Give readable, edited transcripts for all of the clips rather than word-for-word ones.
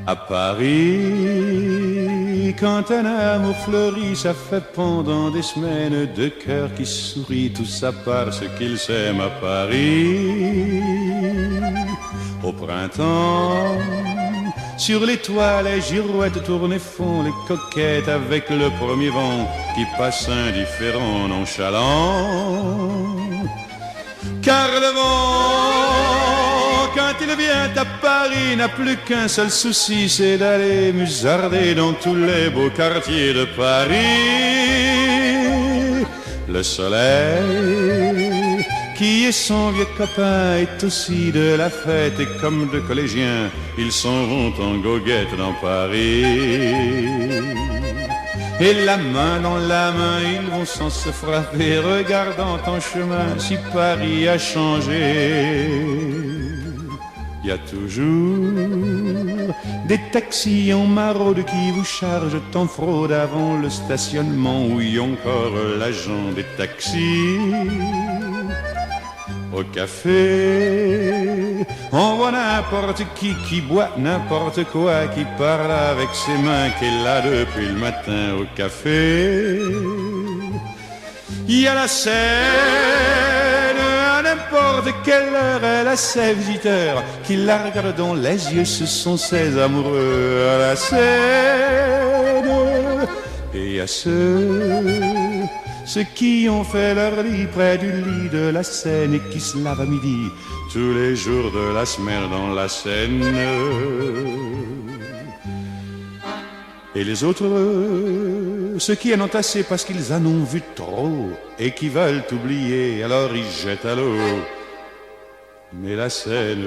À Paris, quand un amour fleurit, ça fait pendant des semaines deux cœurs qui sourient, tout ça parce qu'ils s'aiment à Paris. Au printemps, sur les toits, les girouettes tournent et font les coquettes avec le premier vent qui passe indifférent, nonchalant. Car le vent, quand il vient à Paris, n'a plus qu'un seul souci, c'est d'aller musarder dans tous les beaux quartiers de Paris. Le soleil, qui est son vieux copain, est aussi de la fête, et comme deux collégiens, ils s'en vont en goguette dans Paris. Et la main dans la main, ils vont sans se frapper, regardant en chemin si Paris a changé. Il y a toujours des taxis en maraude qui vous chargent en fraude avant le stationnement, où y a encore l'agent des taxis. Au café, on voit n'importe qui boit n'importe quoi, qui parle avec ses mains, qui est là depuis le matin au café. Il y a la Seine, à n'importe quelle heure, elle a ses visiteurs qui la regardent dans les yeux, ce sont ses amoureux à la Seine. Et il y a ceux qui ont fait leur lit près du lit de la Seine et qui se lavent à midi tous les jours de la semaine dans la Seine. Et les autres, ceux qui en ont assez parce qu'ils en ont vu trop et qui veulent oublier, alors ils jettent à l'eau. Mais la Seine,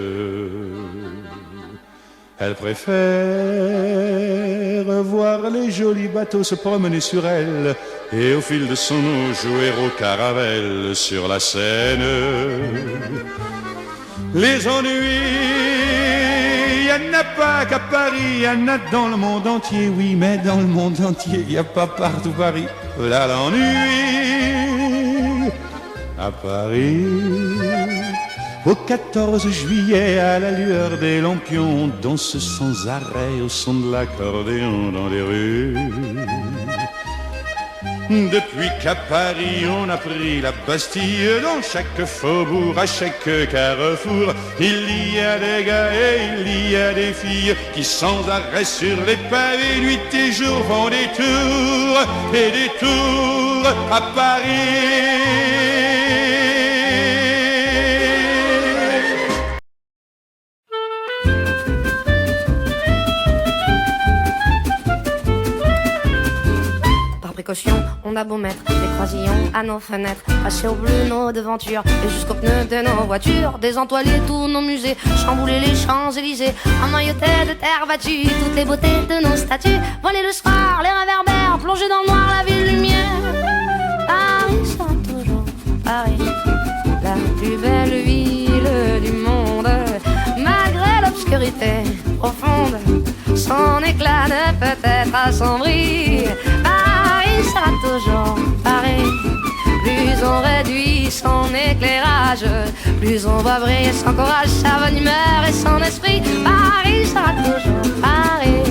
elle préfère voir les jolis bateaux se promener sur elle et au fil de son eau jouer au caravelle sur la Seine. Les ennuis, il n'y en a pas qu'à Paris, il y en a dans le monde entier, oui, mais dans le monde entier, il n'y a pas partout Paris. Voilà l'ennui à Paris. Au 14 juillet, à la lueur des lampions, on danse sans arrêt au son de l'accordéon dans les rues. Depuis qu'à Paris on a pris la Bastille, dans chaque faubourg, à chaque carrefour, il y a des gars et il y a des filles qui sans arrêt sur les pavés, nuit et jour, font des tours et des tours à Paris. On a beau mettre des croisillons à nos fenêtres, passer au bleu nos devantures et jusqu'aux pneus de nos voitures, désentoiler tous nos musées, chambouler les Champs-Élysées, emmailloter de terre battue toutes les beautés de nos statues, voler le soir les réverbères, plonger dans le noir la ville lumière. Paris sera toujours Paris, la plus belle ville du monde, malgré l'obscurité profonde, son éclat ne peut-être assombri. Paris sera toujours Paris. Plus on réduit son éclairage, plus on va briller son courage, sa bonne humeur et son esprit. Paris sera toujours Paris.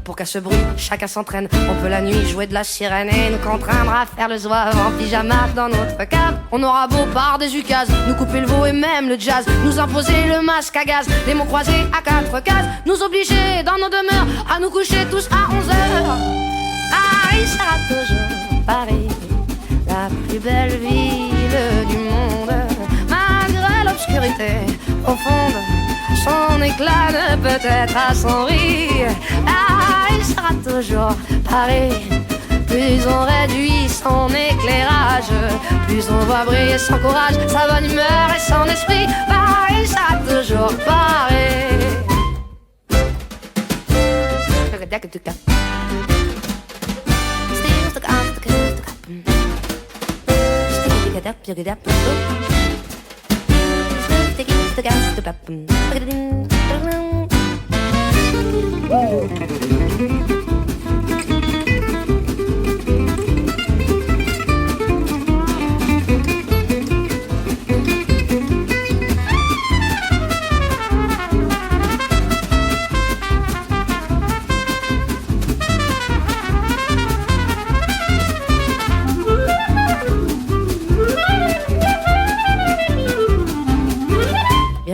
Pour qu'à ce bruit, chacun s'entraîne. On peut la nuit jouer de la sirène et nous contraindre à faire le zouave en pyjama dans notre cave. On aura beau par des ukases nous couper le veau et même le jazz, nous imposer le masque à gaz, les mots croisés à 4 cases, nous obliger dans nos demeures à nous coucher tous à 11 heures. Paris sera toujours Paris, la plus belle ville du monde, malgré l'obscurité profonde, son éclat ne peut être assombri. Paris sera toujours Paris. Plus on réduit son éclairage, plus on voit briller son courage, sa bonne humeur et son esprit. Paris sera toujours Paris.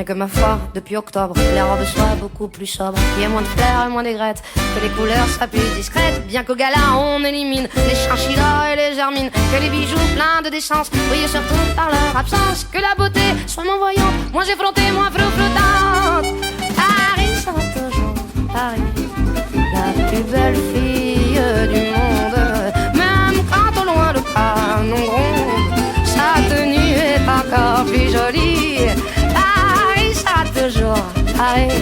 que ma foi, depuis octobre, les robes soient beaucoup plus sobres. Qu'il y ait moins de fleurs et moins d'aigrettes, que les couleurs soient plus discrètes. Bien qu'au gala on élimine les chinchillas et les germines, que les bijoux pleins de décence brillent surtout par leur absence. Que la beauté soit moins voyante, moins effrontée, moins flottante. Paris sera toujours Paris, la plus belle fille du monde. Même quand au loin le canon gronde, sa tenue est encore plus jolie. Paris sera toujours Paris,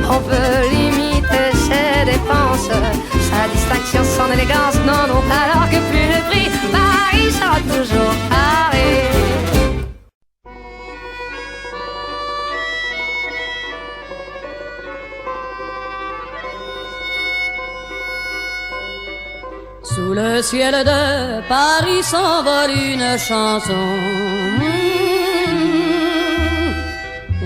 on peut limiter ses dépenses, sa distinction, son élégance n'en ont alors que plus le prix. Paris sera toujours Paris. Sous le ciel de Paris s'envole une chanson.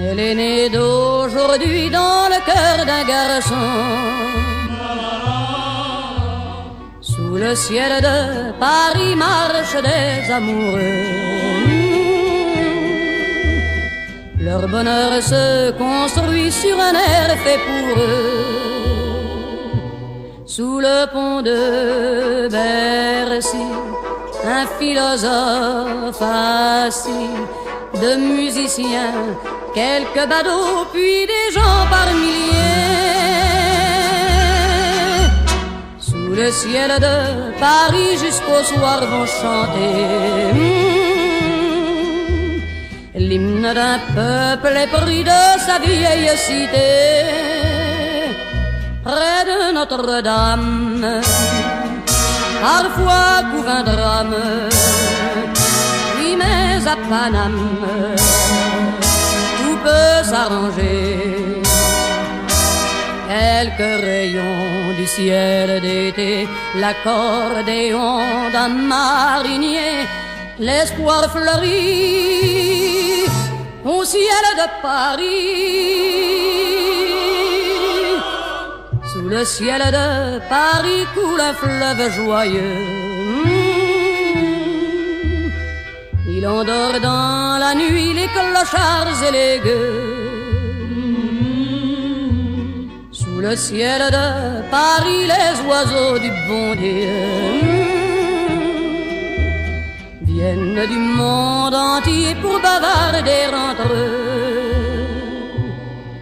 Elle est née d'aujourd'hui dans le cœur d'un garçon. Sous le ciel de Paris marchent des amoureux. Leur bonheur se construit sur un air fait pour eux. Sous le pont de Bercy, un philosophe assis, de musiciens, quelques badauds, puis des gens par milliers. Sous le ciel de Paris jusqu'au soir vont chanter l'hymne d'un peuple épris de sa vieille cité. Près de Notre-Dame, parfois couvre un drame, oui mais à Paname, tout peut s'arranger. Quelques rayons du ciel d'été, l'accordéon d'un marinier, l'espoir fleurit au ciel de Paris. Sous le ciel de Paris coule un fleuve joyeux. Il endort dans la nuit les clochards et les gueux. Sous le ciel de Paris les oiseaux du bon Dieu viennent du monde entier pour bavarder entre eux.